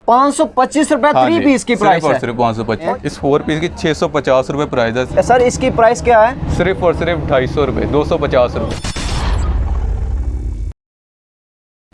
525 रुपए 3 पीस की प्राइस है। सिर्फ 525। इस 4 पीस की 650 रुपए प्राइस है। सर इसकी प्राइस क्या है? सिर्फ और सिर्फ 250 रुपए, 250 रुपए।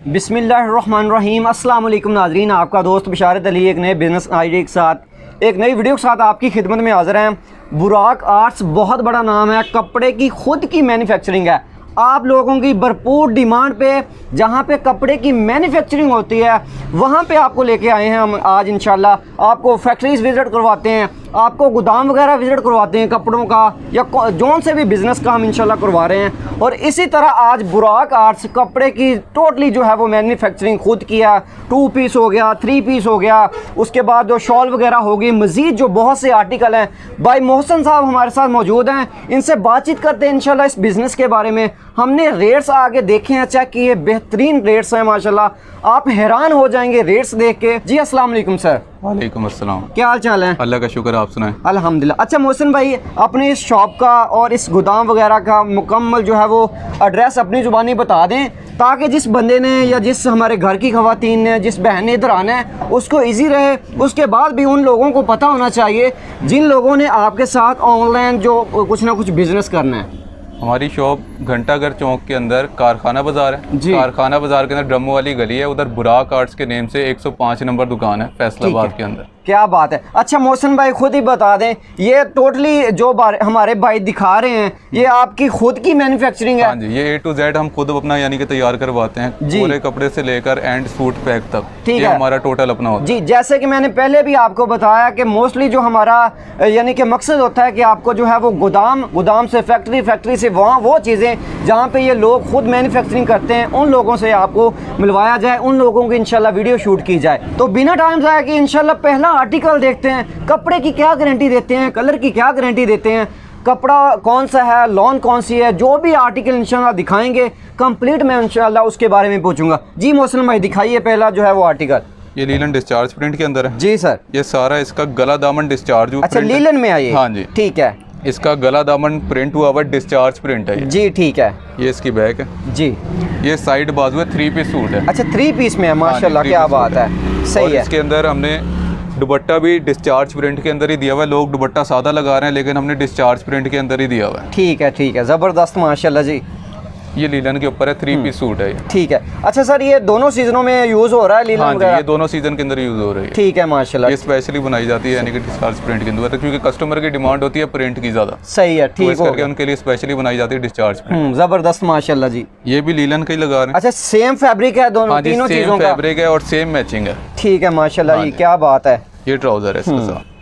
बिस्मिल्लाहिर्रहमानिर्रहीम। अस्सलाम वालेकुम नाजरीन, आपका दोस्त बिशारत अली एक नए बिजनेस आइडिया के साथ एक नई वीडियो के साथ आपकी खिदमत में हाजिर हैं। बुराक आर्ट्स बहुत बड़ा नाम है, कपड़े की खुद की मैन्युफैक्चरिंग है। आप लोगों की भरपूर डिमांड पे जहाँ पे कपड़े की मैन्युफैक्चरिंग होती है वहाँ पे आपको लेके आए हैं हम आज। इंशाल्लाह आपको फैक्ट्रीज विज़िट करवाते हैं, आपको गोदाम वगैरह विज़िट करवाते हैं कपड़ों का या जोन से भी बिज़नेस का हम इंशाल्लाह करवा रहे हैं। और इसी तरह आज बुराक आर्ट्स कपड़े की टोटली जो है वो मैन्युफैक्चरिंग खुद की है। 2 पीस हो गया, 3 पीस हो गया, उसके बाद जो शॉल वगैरह होगी, मज़ीद जो बहुत से आर्टिकल हैं। भाई मोहसिन साहब हमारे साथ मौजूद हैं, इनसे बातचीत करते हैं इंशाल्लाह इस बिज़नेस के बारे में। हमने रेट्स आगे देखे हैं, चेक किए, बेहतरीन रेट्स हैं माशाल्लाह, आप हैरान हो जाएंगे रेट्स देख के। जी अस्सलाम वालेकुम सर। वालेकुम अस्सलाम। क्या हाल चाल है? अल्लाह का शुक्र, आप सुनाएं। अल्हम्दुलिल्लाह। अच्छा मोहसिन भाई, अपनी इस शॉप का और इस गोदाम वगैरह का मुकम्मल जो है वो एड्रेस अपनी ज़ुबानी बता दें, ताकि जिस बंदे ने या जिस हमारे घर की ख़वातीन ने, जिस बहन ने इधर आना है उसको इजी रहे। उसके बाद भी उन लोगों को पता होना चाहिए जिन लोगों ने आपके साथ ऑनलाइन जो कुछ ना कुछ बिज़नेस करना है। हमारी शॉप घंटाघर चौक के अंदर कारखाना बाजार है। कारखाना बाजार के अंदर ड्रमो वाली गली है, उधर बुराक आर्ट्स के नेम से 105 नंबर दुकान है फैसलाबाद के अंदर। क्या बात है। अच्छा मोहसिन भाई खुद ही बता दें, ये टोटली जो हमारे भाई दिखा रहे हैं ये आपकी खुद की मैन्युफैक्चरिंग है? हाँ जी, ये A to Z हम खुद अपना यानी कि तैयार करवाते हैं, पूरे कपड़े से लेकर एंड सूट पैक तक। ठीक है, हमारा टोटल अपना होता है जी। जैसे कि मैंने पहले भी आपको बताया कि मोस्टली जो हमारा यानी कि मकसद होता है कि आपको जो है वो गोदाम से फैक्ट्री, फैक्ट्री से वहाँ वो चीज़ें जहाँ पे ये लोग खुद मैन्युफैक्चरिंग करते हैं उन लोगों से आपको मिलवाया जाए, उन लोगों की इंशाल्लाह वीडियो शूट की जाए। तो बिना टाइम ज़ाया कि इंशाल्लाह पहला आर्टिकल देखते हैं। कपड़े की क्या गारंटी देते हैं, कलर की क्या गारंटी देते हैं, कपड़ा कौन सा है, लॉन कौन सी है, जो भी आर्टिकल इंशाल्लाह दिखाएंगे कंप्लीट मैं इंशाल्लाह उसके बारे में पूछूंगा। जी मोहसिन भाई दिखाइए पहला जो है वो आर्टिकल। ये लीलन डिस्चार्ज प्रिंट के अंदर है। जी सर। ये सारा इसका गला दामन डिस्चार्ज। अच्छा लीलन में आई? हाँ जी ठीक है। इसका गला दामन प्रिंट हुआ हुआ डिस्चार्ज प्रिंट है जी। ठीक है। ये इसकी बैक है जी। ये साइड बाजू है, 3 पीस सूट है। अच्छा 3 पीस में है, माशाल्लाह क्या बात है, सही है। इसके अंदर हमने दुपट्टा भी डिस्चार्ज प्रिंट के अंदर ही दिया हुआ है। लोग दुपट्टा सादा लगा रहे हैं लेकिन हमने डिस्चार्ज प्रिंट के अंदर ही दिया हुआ है। ठीक है, ठीक है, ज़बरदस्त माशाल्लाह जी। ये लीलन के ऊपर है, 3 पीस सूट है। ठीक है। अच्छा सर, ये दोनों सीजनों में यूज हो रहा है लीलन? हाँ जी, ये दोनों सीजन के अंदर यूज हो रही है। ठीक है माशाल्लाह। ये स्पेशली बनाई जाती है यानी कि डिस्चार्ज प्रिंट के अंदर, क्योंकि कस्टमर की डिमांड होती है प्रिंट की ज्यादा। सही है, ठीक है, उनके लिए स्पेशली बनाई जाती है डिस्चार्ज प्रिंट। जबरदस्त माशाल्लाह जी। ये भी लीलन का ही लगा रहे हैं। अच्छा सेम फैब्रिक है दोनों? तीनों चीजों का फैब्रिक है और सेम मैचिंग है। ठीक है माशाल्लाह जी, क्या बात है। ये ट्राउजर है इसके साथ।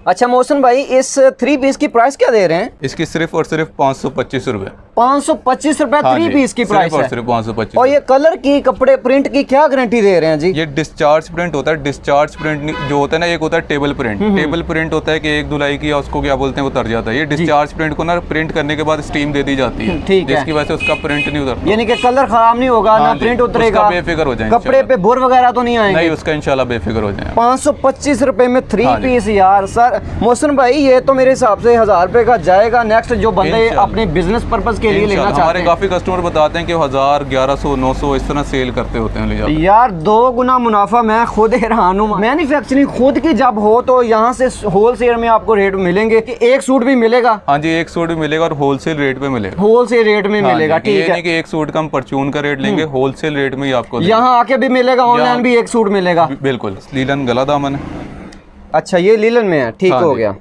अच्छा मोहसिन भाई, इस 3 पीस की प्राइस क्या दे रहे हैं? इसकी सिर्फ और सिर्फ 525 रुपए। 525 रुपए 3 पीस की प्राइस है, सिर्फ 525। और ये कलर की, कपड़े प्रिंट की क्या गारंटी दे रहे हैं जी? ये डिस्चार्ज प्रिंट होता है। डिस्चार्ज प्रिंट जो होता है ना, एक होता है टेबल प्रिंट। टेबल प्रिंट होता है कि एक धुलाई की उसको क्या बोलते हैं वो उतर जाता है। ये डिस्चार्ज प्रिंट को ना प्रिंट करने के बाद स्टीम दे दी जाती है, ठीक है, जिसकी वजह से उसका प्रिंट नहीं उतरता, यानी कि कलर खराब नहीं होगा, ना प्रिंट उतरेगा, बेफिक्र हो जाएगा, कपड़े पे बुर वगैरह तो नहीं आएंगे? नहीं, उसका इंशाल्लाह बेफिक्र हो जाएगा। 525 रुपए में 3 पीस यार। सर मोहसिन भाई ये तो मेरे हिसाब से 1000 रुपए का जाएगा। नेक्स्ट जो बंदे अपने बिजनेस पर्पज के लिए लेना चाहते हैं, काफी कस्टमर बताते हैं कि 1000, 1100, 900 इस तरह सेल करते होते हैं यार। 2 गुना मुनाफा। मैं खुद हैरान हूँ। मैन्युफैक्चरिंग खुद की जब हो तो यहाँ से होलसेल में आपको रेट मिलेंगे कि एक सूट भी मिलेगा? हाँ जी, एक सूट भी मिलेगा और होलसेल रेट पे मिलेगा। होलसेल रेट में मिलेगा, ठीक है। कि एक सूट का हम परचून का रेट लेंगे, होलसेल रेट में ही आपको यहाँ आके भी मिलेगा, ऑनलाइन भी एक सूट मिलेगा। बिल्कुल। लीलन गला दामन है। अच्छा ये लीलन में है, ठीक हो गया।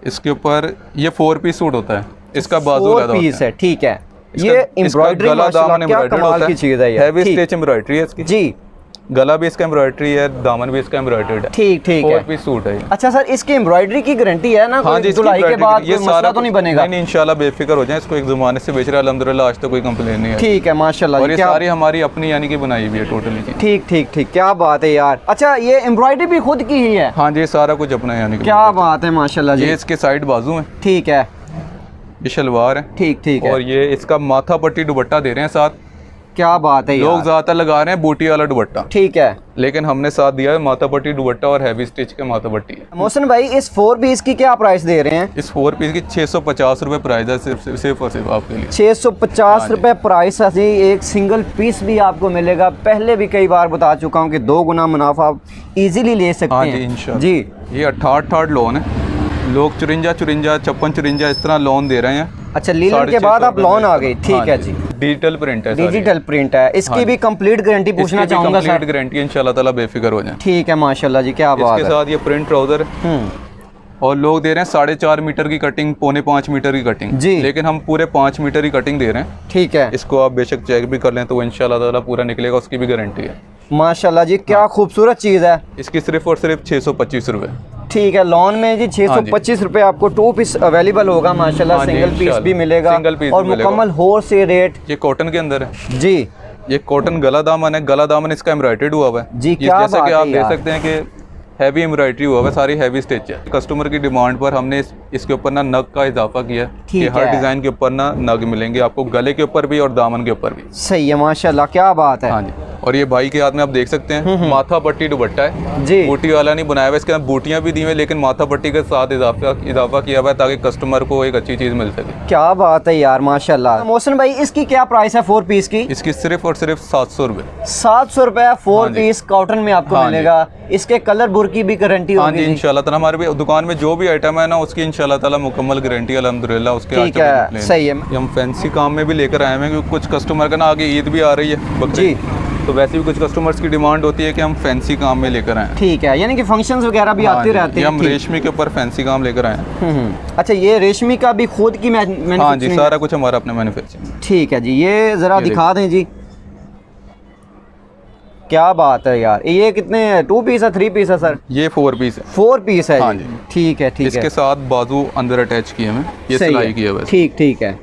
इसके ऊपर ये 4 पीस सूट होता है, इसका बाजू 4 पीस है, ठीक है। ये एम्ब्रॉयडरी माशाल्लाह क्या कमाल की चीज है, हैवी स्टिच एम्ब्रॉयडरी है इसकी जी। गला भी इसका एम्ब्रॉयडरी है, दामन भी इसका एम्ब्रॉयडर्ड है। ठीक है। 4 पीस सूट है। अच्छा सर, इसकी एम्ब्रॉयडरी की गारंटी है ना? हाँ जी, धुलाई के बाद ये सारा तो नहीं बनेगा? नहीं, इंशाल्लाह बेफिक्र हो जाए। इसको एक ज़माने से बेच रहा है अल्हम्दुलिल्लाह, आज तो कोई कंप्लेन नहीं है। ठीक है माशाल्लाह। और ये सारी हमारी अपनी यानी कि बनाई हुई है टोटली। ठीक ठीक ठीक, क्या बात है यार। अच्छा ये एम्ब्रॉयडरी भी खुद की ही है? हाँ जी, सारा कुछ अपना है यानी कि। क्या बात है माशाल्लाह जी। ये इसके साइड बाजू है, ठीक है। ये शलवार है, ठीक ठीक है। और ये इसका माथा पट्टी दुपट्टा दे रहे हैं साथ। क्या बात है लोग यार। ज्यादातर लगा रहे हैं बूटी वाला दुपट्टा, ठीक है, लेकिन हमने साथ दिया है माथा पट्टी दुपट्टा और हैवी स्टिच के माथा पट्टी है। मोहसिन भाई इस 4 पीस की क्या प्राइस दे रहे हैं? इस 4 पीस की 650 रुपये प्राइस है, सिर्फ और सिर्फ आपके लिए। 650 रुपये प्राइस है। एक सिंगल पीस भी आपको मिलेगा। पहले भी कई बार बता चुका हूँ कि 2 गुना मुनाफा आप इजीली ले सकते हाँ हैं। जी, इंशाल्लाह। जी, ये 68 लोन है, लोग 54 56 इस तरह लोन दे रहे हैं। अच्छा, लीलन के बाद आप लोन आ गई, ठीक है जी। डिजिटल प्रिंट है, डिजिटल प्रिंट है। इसकी भी कंप्लीट गारंटी पूछना चाहूंगा सर। कंप्लीट गारंटी इंशाल्लाह ताला, बेफिक्र हो जाए। ठीक है, माशाल्लाह जी, क्या बात इसके है। साथ ये प्रिंट ट्राउजर और लोग दे रहे हैं 4.5 मीटर की कटिंग, 4.25 मीटर की कटिंग जी, लेकिन हम पूरे 5 मीटर की कटिंग दे रहे हैं। ठीक है, इसको आप बेशक चेक भी कर लें तो इंशाल्लाह ताला पूरा निकलेगा, उसकी भी गारंटी है। माशाल्लाह जी, क्या खूबसूरत चीज़ है। इसकी सिर्फ और सिर्फ 625 रुपये। ठीक है, लोन में जी 625 रुपये आपको 2 पीस अवेलेबल होगा माशाल्लाह। हाँ जी, सिंगल पीस इंशाल्लाह। भी मिलेगा सिंगल पीस और भी मिलेगा। मुकम्मल होल से रेट। ये कॉटन के अंदर है जी ये कॉटन गला दामन है, गला दामन इसका एम्ब्रॉयडर्ड हुआ हुआ है जी, क्या जैसे बात कि है आप देख यार। सकते हैं कि हैवी एम्ब्रॉयडरी हुआ हुआ है, सारी हैवी स्टिच है। कस्टमर की डिमांड पर हमने इसके ऊपर ना नग का इजाफा किया है कि ठीक हर है। डिज़ाइन के ऊपर ना नग मिलेंगे आपको, गले के ऊपर भी और दामन के ऊपर भी। सही है, माशाल्लाह, क्या बात है। हाँ जी, और ये भाई के हाथ में आप देख सकते हैं माथा पट्टी दुपट्टा है जी, बूटी वाला नहीं बनाया हुआ, इसके अंदर बूटियां भी दी हुई हैं, लेकिन माथा पट्टी के साथ इजाफा किया हुआ है ताकि कस्टमर को एक अच्छी चीज़ मिल सके। क्या बात है यार, माशाल्लाह। मोहसिन भाई इसकी क्या प्राइस है 4 पीस की? इसकी सिर्फ और सिर्फ 700 रुपये। 700 रुपये 4 हाँ जी। पीस कॉटन में आपको हाँ जी। मिलेगा। इसके कलर बुर की भी गारंटी हाँ जी, होगी। इंशाल्लाह ताला हमारे भी दुकान में जो भी आइटम है ना उसकी इंशाल्लाह ताला मुकम्मल गारंटी अल्हम्दुलिल्लाह उसके ठीक है, सही है। हम फैंसी काम में भी लेकर आए हैं क्योंकि कुछ कस्टमर का ना आगे ईद भी आ रही है बकरीद, जी, तो वैसे भी कुछ कस्टमर्स की डिमांड होती है कि हम फैंसी काम में लेकर आए हैं। ठीक है, यानी कि फंक्शंस वगैरह भी हाँ आते जी, रहते ये हैं। हम ठीक। रेशमी के ऊपर फैंसी काम लेकर आए हैं। अच्छा, ये रेशमी का भी खुद की हाँ जी, मैन्युफैक्चरिंग? सारा कुछ हमारा अपने मैन्युफैक्चरिंग। ठीक है जी, ये ज़रा ये दिखा दें जी। क्या बात है यार। ये कितने 2 पीस है 3 पीस है सर? ये 4 पीस है। 4 पीस है हाँ जी। जी। ठीक है, ठीक है, इसके साथ बाजू अंदर अटैच किए हुए हैं, ये सही सिलाई है। किया हुआ है। ठीक, ठीक है।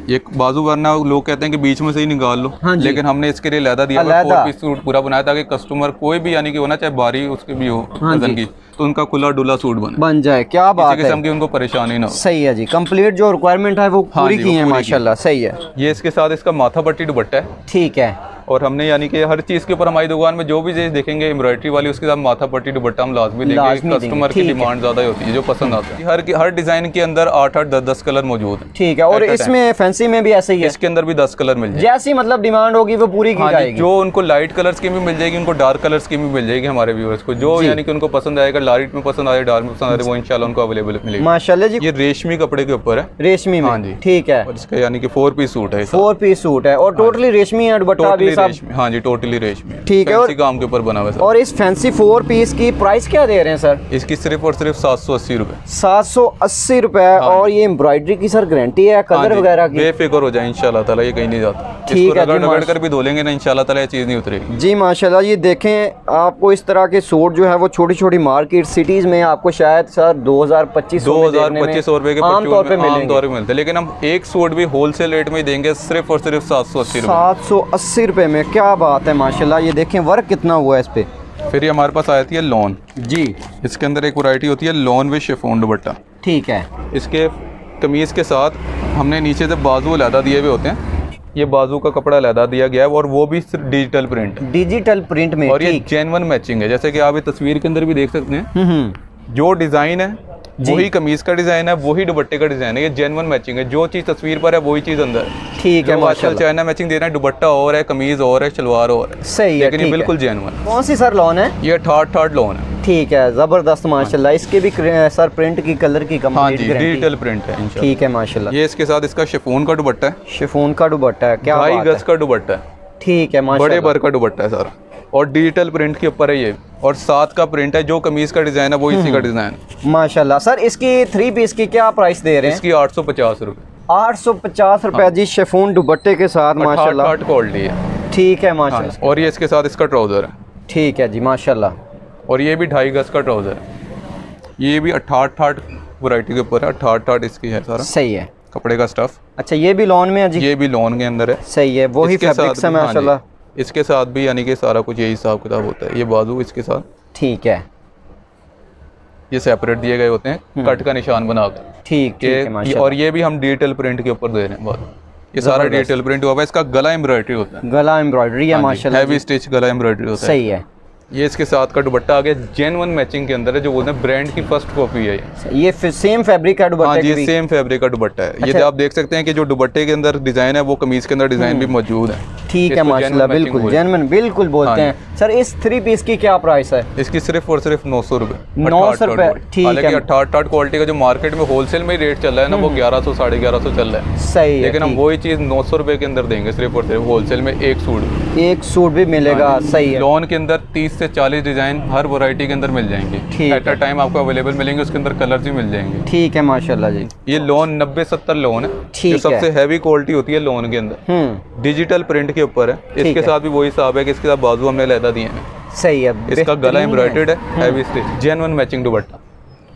ये बाजू वरना लोग कहते हैं कि बीच में से ही निकाल लो, हाँ जी। लेकिन हमने इसके लिए लहदा दिया हुआ है, अलहदा। 4 पीस सूट पूरा बनाया ताकि कस्टमर कोई भी यानी कि होना चाहे बारी उसके भी हो हाँ वजन जी। की, तो उनका खुला डुला सूट बन जाए। क्या किसी बात किस्म है। की उनको परेशानी ना हो। सही है जी, कंप्लीट जो रिक्वायरमेंट है वो हाँ पूरी जी, की वो है पूरी की। माशाल्लाह। सही है, ये इसके साथ इसका माथा पट्टी दुपट्टा है, ठीक है। और हमने यानी कि हर चीज़ के ऊपर हमारी दुकान में जो भी चीज़ देखेंगे एम्ब्रॉयडरी वाली उसके साथ माथा पट्टी दुपट्टा हम लाजमी देंगे। लाजमी देंगे, कस्टमर की ठीक है। डिमांड ज़्यादा ही होती है, जो पसंद आता है। हर डिज़ाइन के अंदर 8-8 10-10 कलर मौजूद है। ठीक है, और At a time। इसमें फैंसी में भी ऐसे ही है? इसके अंदर भी 10 कलर मिल जाएंगे। जैसी मतलब डिमांड होगी वो पूरी की हाँ जी, जाएगी। जो उनको लाइट कलर्स की भी मिल जाएगी, उनको डार्क कलर्स की भी मिल जाएगी हमारे व्यूअर्स को, जो जी। यानी कि उनको पसंद आएगा, लाइट में पसंद आए, डार्क में पसंद आए, वो इंशाल्लाह उनको अवेलेबल मिलेगी। माशाल्लाह जी। ये रेशमी कपड़े के ऊपर है, रेशमी में? हाँ जी। ठीक है, और इसका यानी कि 4 पीस सूट है। 4 पीस सूट है और टोटली रेशमी है दुपट्टा भी टोटली सब? रेशमी, हाँ जी, टोटली रेशमी। ठीक है, और- फैंसी काम के ऊपर बना हुआ है। और इस फैंसी 4 पीस की प्राइस क्या दे रहे हैं सर? इसकी सिर्फ और सिर्फ 780 रुपये। 780 रुपए। और ये एम्ब्रॉयडरी की सर गारंटी है कलर वगैरह की? बेफिक्र हो जाए इंशाल्लाह ताला, ये कहीं नहीं जाता। ठीक इसको है जी, रगड़ कर भी धो लेंगे ना इंशाल्लाह ताला, ये चीज़ नहीं उतरेगी। जी माशाल्लाह। ये देखें, आपको इस तरह के सूट जो है वो छोटी छोटी मार्केट सिटीज़ में आपको शायद सर 2000-2500 रुपये के आमतौर पे आमतौर मिलेंगे। पे मिलते हैं, लेकिन हम एक सूट भी होलसेल रेट में ही देंगे सिर्फ और सिर्फ 780 रुपये। 780 रुपए में। क्या बात है माशाल्लाह। ये देखें वर्क कितना हुआ है इस पे। फिर ये हमारे पास आती है लॉन। जी, इसके अंदर एक वैरायटी होती है लॉन विद शिफॉन दुपट्टा। ठीक है। इसके कमीज़ के साथ हमने नीचे से बाजू अलहदा दिए हुए होते हैं, ये बाजू का कपड़ा अलहदा दिया गया है, और वो भी सिर्फ डिजिटल प्रिंट है। डिजिटल प्रिंट में? और ये ठीक। जेन्युइन मैचिंग है, जैसे कि आप ये तस्वीर के अंदर भी देख सकते हैं, हम्म। जो डिज़ाइन है वही कमीज़ का डिज़ाइन है, वही दुपट्टे का डिज़ाइन है। ये जेन्युइन मैचिंग है, जो चीज़ तस्वीर पर है वही चीज़ अंदर है। ठीक है जो आजकल माशाल्लाह। चाइना मैचिंग दे रहे हैं, दुपट्टा और है, कमीज़ और है, शलवार और है, सही है, लेकिन ये ठीक है। बिल्कुल जेन्युइन। कौन सी सर लॉन है? ये 68 लॉन है। ठीक है, ज़बरदस्त माशाल्लाह। इसके भी सर प्रिंट की कलर की हाँ कंप्लीट जी, गारंटी? डिजिटल प्रिंट है इंशाल्लाह। ठीक है माशाल्लाह। ये इसके साथ इसका शिफॉन का दुपट्टा है, शिफॉन का दुपट्टा है? क्या 2.5 बात गज है। का दुपट्टा है, ठीक है बड़े माशाल्लाह। भर का दुपट्टा है सारा, और डिजिटल प्रिंट के ऊपर है ये, और साथ का प्रिंट है, जो कमीज का डिजाइन है वो इसी का डिजाइन है। माशाल्लाह। सर इसकी 3 पीस की क्या प्राइस दे रहे हैं? इसकी 850 रुपये। 850 रुपए जी, शिफॉन दुपट्टे के साथ माशाल्लाह। 68 क्वालिटी है। ठीक है हाँ, माशाल्लाह। और ये इसके साथ इसका ट्राउज़र है, ठीक है जी माशाल्लाह। और ये भी 2.5 गज का ट्राउज़र है। ये भी 68 वैरायटी के ऊपर है, 68 इसकी है सारा सही है। कपड़े का स्टफ़। अच्छा, ये भी लॉन में है जी? ये भी लॉन के अंदर है। सही है, वही इसके फैब्रिक्स साथ है भी- हाँ जी, माशाल्लाह। इसके साथ भी यानी कि सारा कुछ यही हिसाब किताब होता है। ये बाजू इसके साथ ठीक है। ये सेपरेट दिए गए होते हैं, कट का निशान बनाकर ठीक है के, माशाल्लाह। और ये भी हम डिजिटल प्रिंट के ऊपर दे रहे हैं बाजू। ये सारा डिजिटल प्रिंट हुआ है। इसका गला एम्ब्रॉयडरी होता है, गला एम्ब्रॉयडरी है माशाल्लाह, हैवी स्टिच गला एम्ब्रॉयडरी होता है। सही है। ये इसके साथ का दुपट्टा आ गया, जेन्युइन मैचिंग के अंदर है, जो बोलते हैं ब्रांड की फर्स्ट कॉपी है ये सेम फैब्रिक का दुपट्टा। हाँ जी, ये सेम फैब्रिक का दुपट्टा है। अच्छा। ये आप देख सकते हैं कि जो दुपट्टे के अंदर डिजाइन है वो कमीज के अंदर डिजाइन भी मौजूद है। ठीक है माशाल्लाह, बिल्कुल जेन्युइन बिल्कुल बोलते हैं। सर इस 3 पीस की क्या प्राइस है? इसकी सिर्फ और सिर्फ 900 रुपए। 900 रुपए, ठीक है। हालांकि 88 क्वालिटी का जो मार्केट में होलसेल में रेट चल रहा है ना, वो 1100 1150 चल रहा है। सही है, लेकिन हम वही चीज 900 रुपए के अंदर देंगे सिर्फ और सिर्फ होलसेल में। एक सूट भी मिलेगा। सही है। लॉन के अंदर 30 से 40 डिजाइन हर वैरायटी के अंदर मिल जाएंगे। एट अ टाइम आपको अवेलेबल मिलेंगे, उसके अंदर कलर भी मिल जाएंगे। ठीक है माशाल्लाह जी। ये लॉन 90-70 लॉन है, जो सबसे हैवी क्वालिटी होती है लॉन के अंदर। डिजिटल प्रिंट के ऊपर है। इसके साथ भी वही हिसाब है कि इसके साथ बाजू हमने लहदा दिए हैं। सही है। इसका गला एम्ब्रॉयडर्ड है, हैवी स्टिच, जेन्युइन मैचिंग दुपट्टा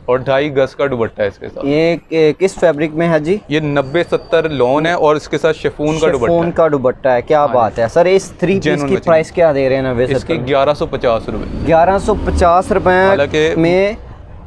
और 2.5 गज का दुपट्टा है इसके साथ। ये किस फैब्रिक में है जी? ये 90-70 लॉन है और इसके साथ शिफॉन का दुपट्टा है। क्या बात है सर। इस 3 पीस की प्राइस क्या दे रहे हैं? 90 इसके 1150 रुपए। 1150 रुपए में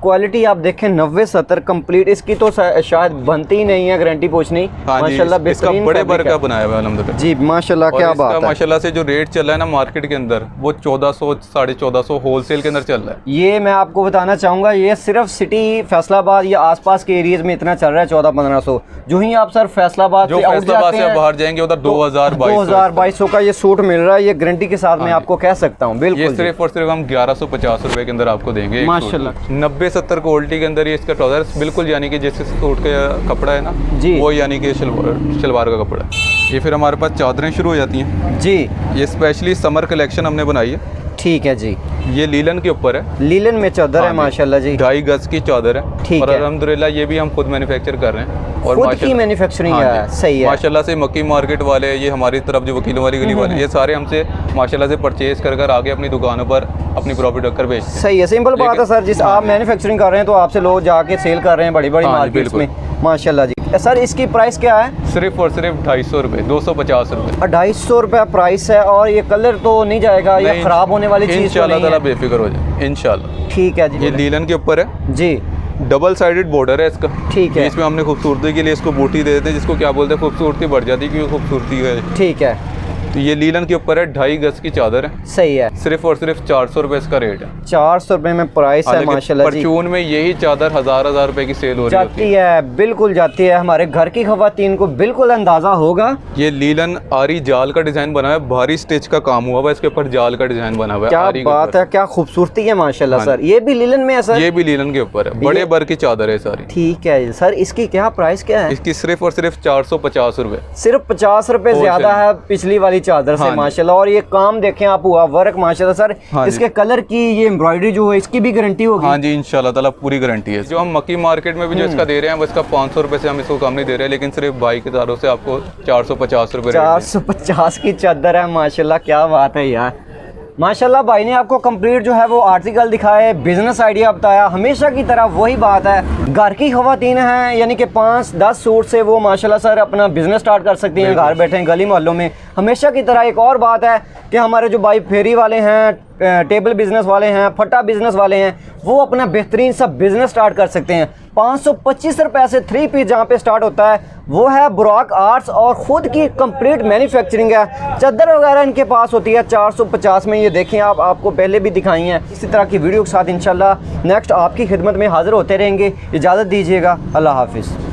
क्वालिटी आप देखें 90-70 कंप्लीट। इसकी तो शायद बनती ही नहीं है, गारंटी पूछनी। माशाल्लाह बेहतरीन बड़े बर का बनाया हुआ है अल्हम्दुलिल्लाह जी, माशाल्लाह। क्या बात है। माशाल्लाह से जो रेट चल रहा है ना मार्केट के अंदर, वो 1400 1450 होलसेल के अंदर चल रहा है। ये मैं आपको बताना चाहूँगा, ये सिर्फ सिटी फैसलाबाद या आसपास के एरियाज में इतना चल रहा है 1400-1500। जो ही आप सर फैसलाबाद से बाहर जाएंगे उधर 2200 का ये सूट मिल रहा है। ये गारंटी के साथ मैं आपको कह सकता हूँ। बिल्कुल सिर्फ और सिर्फ हम 1150 रुपए के अंदर आपको देंगे माशाल्लाह। 90-70 क्वालिटी के अंदर ये इसका ट्राउजर बिल्कुल, यानी कि जैसे सूट का कपड़ा है ना जी, वो यानी कि शलवार का कपड़ा है। ये फिर हमारे पास चादरें शुरू हो जाती हैं जी। ये स्पेशली समर कलेक्शन हमने बनाई है। ठीक है जी। ये लीलन के ऊपर है, लीलन में चादर है माशाल्लाह जी। 2.5 गज की चादर है। ठीक और है। अल्हम्दुलिल्लाह ये भी हम खुद मैन्युफैक्चर कर रहे हैं और खुद की मैन्युफैक्चरिंग है। सही है माशाल्लाह से। मक्की मार्केट वाले, ये हमारी तरफ जो वकीलों वाली गली वाले, ये सारे हमसे माशाल्लाह से परचेज कर आगे अपनी दुकानों पर अपनी प्रॉफिट रखकर बेचते हैं। सही है, सिंपल बात है सर। जिस आप मैन्युफैक्चरिंग कर रहे हैं तो आपसे लोग जाके सेल कर रहे हैं बड़ी बड़ी मार्केट्स में माशाल्लाह जी। सर इसकी प्राइस क्या है? सिर्फ और सिर्फ 250 रुपए, 250 रुपए। 250 रुपए प्राइस है। और ये कलर तो नहीं जाएगा, ये खराब होने वाली चीज? इंशाल्लाह ताला बेफिक्र हो जाए इंशाल्लाह। ठीक है जी। ये लीलन के ऊपर है जी, डबल साइडेड बॉर्डर है इसका। ठीक है। इसमें हमने खूबसूरती के लिए इसको बूटी दे देते हैं, जिसको क्या बोलते हैं खूबसूरती बढ़ जाती है, क्योंकि खूबसूरती है। ठीक है। तो ये लीलन के ऊपर है, 2.5 गज की चादर है। सही है। सिर्फ और सिर्फ 400 रुपए इसका रेट है। 400 रुपए में प्राइस है माशाल्लाह जी। परचून में यही चादर 1000 रुपए की सेल हो रही जाती है। बिल्कुल जाती है। हमारे घर की खवातीन को बिल्कुल अंदाजा होगा। ये लीलन आरी जाल का डिजाइन बना हुआ है, भारी स्टिच का काम हुआ है, इसके ऊपर जाल का डिजाइन बना हुआ है। क्या बात है, क्या खूबसूरती है माशाल्लाह सर। ये भी लीलन में है सर? ये भी लीलन के ऊपर है, बड़े बर की चादर है सारी। ठीक है सर। इसकी क्या प्राइस क्या है? इसकी सिर्फ और सिर्फ 450 रुपए। सिर्फ 50 रुपए ज्यादा है पिछली वाली चादर से माशाल्लाह। और ये काम देखें आप, हुआ वर्क माशाल्लाह सर। इसके कलर की ये एम्ब्रॉयडरी जो है इसकी भी गारंटी होगी? हाँ जी इंशाल्लाह ताला पूरी गारंटी है। जो हम मक्की मार्केट में भी जो इसका दे रहे हैं वो इसका 500 रुपए से हम इसको कम नहीं दे रहे हैं, लेकिन सिर्फ भाई के तारों से आपको 450 रुपए। 450 की चादर है माशाल्लाह। क्या बात है यार माशाल्लाह। भाई ने आपको कंप्लीट जो है वो आर्टिकल दिखाए, बिजनेस आइडिया बताया। हमेशा की तरह वही बात है, घर की खवातीन हैं यानी कि 5-10 सूट से वो माशाल्लाह सर अपना बिजनेस स्टार्ट कर सकती हैं घर बैठे गली मोहल्लों में। हमेशा की तरह एक और बात है कि हमारे जो भाई फेरी वाले हैं, टेबल बिजनेस वाले हैं, फटा बिजनेस वाले हैं, वो अपना बेहतरीन सा बिजनेस स्टार्ट कर सकते हैं। 525 रुपए से 3 पीस जहाँ पे स्टार्ट होता है वो है बुराक आर्ट्स और ख़ुद की कंप्लीट मैन्युफैक्चरिंग है। चादर वगैरह इनके पास होती है 450 में। ये देखें आप, आपको पहले भी दिखाई हैं। इसी तरह की वीडियो के साथ इंशाल्लाह नेक्स्ट आपकी खिदमत में हाज़िर होते रहेंगे। इजाज़त दीजिएगा। अल्लाह हाफिज़।